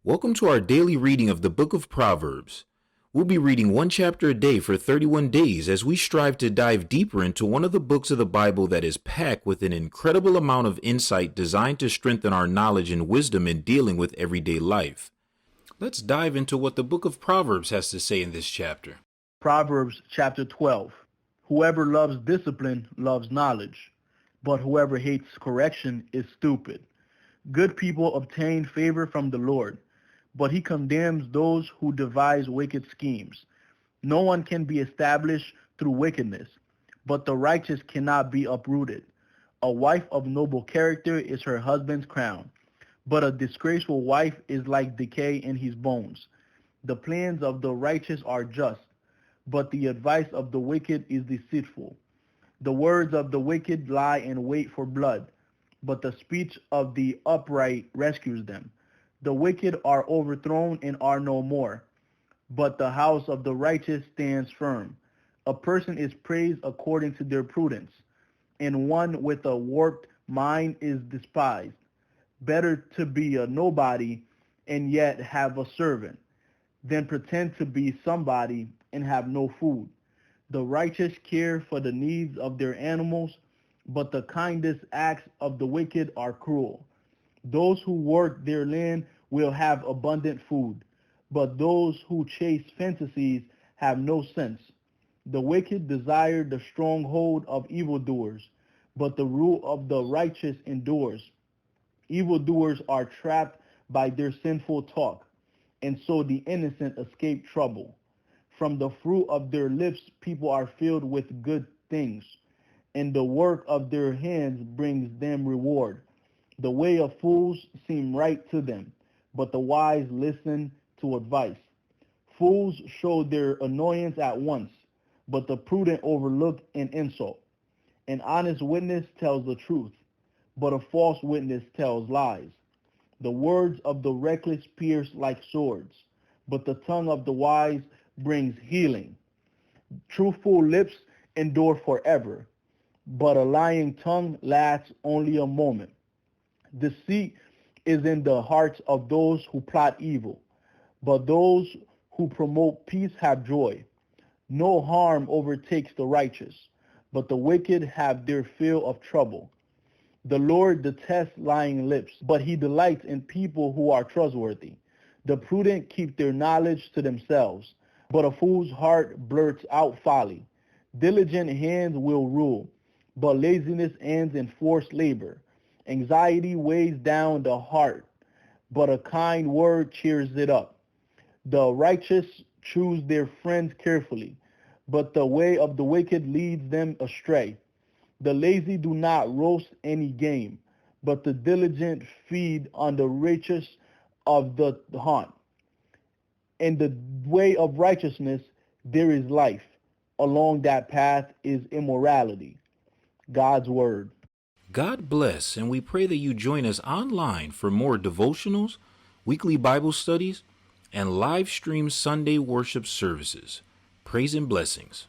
Welcome to our daily reading of the book of Proverbs. We'll be reading one chapter a day for 31 days as we strive to dive deeper into one of the books of the Bible that is packed with an incredible amount of insight designed to strengthen our knowledge and wisdom in dealing with everyday life. Let's dive into what the book of Proverbs has to say in this chapter. Proverbs chapter 12. Whoever loves discipline loves knowledge, but whoever hates correction is stupid. Good people obtain favor from the Lord, but he condemns those who devise wicked schemes. No one can be established through wickedness, but the righteous cannot be uprooted. A wife of noble character is her husband's crown, but a disgraceful wife is like decay in his bones. The plans of the righteous are just, but the advice of the wicked is deceitful. The words of the wicked lie in wait for blood, but the speech of the upright rescues them. The wicked are overthrown and are no more, but the house of the righteous stands firm. A person is praised according to their prudence, and one with a warped mind is despised. Better to be a nobody and yet have a servant than pretend to be somebody and have no food. The righteous care for the needs of their animals, but the kindest acts of the wicked are cruel. Those who work their land will have abundant food, but those who chase fantasies have no sense. The wicked desire the stronghold of evildoers, but the rule of the righteous endures. Evildoers are trapped by their sinful talk, and so the innocent escape trouble. From the fruit of their lips people are filled with good things, and the work of their hands brings them reward. The way of fools seems right to them, but the wise listen to advice. Fools show their annoyance at once, but the prudent overlook an insult. An honest witness tells the truth, but a false witness tells lies. The words of the reckless pierce like swords, but the tongue of the wise brings healing. Truthful lips endure forever, but a lying tongue lasts only a moment. Deceit is in the hearts of those who plot evil, but those who promote peace have joy. No harm overtakes the righteous, but the wicked have their fill of trouble. The Lord detests lying lips, but he delights in people who are trustworthy. The prudent keep their knowledge to themselves, but a fool's heart blurts out folly. Diligent hands will rule, but laziness ends in forced labor. Anxiety weighs down the heart, but a kind word cheers it up. The righteous choose their friends carefully, but the way of the wicked leads them astray. The lazy do not roast any game, but the diligent feed on the riches of the haunt. In the way of righteousness there is life. Along that path is immorality. God's word. God bless, and we pray that you join us online for more devotionals, weekly Bible studies, and live stream Sunday worship services. Praise and blessings.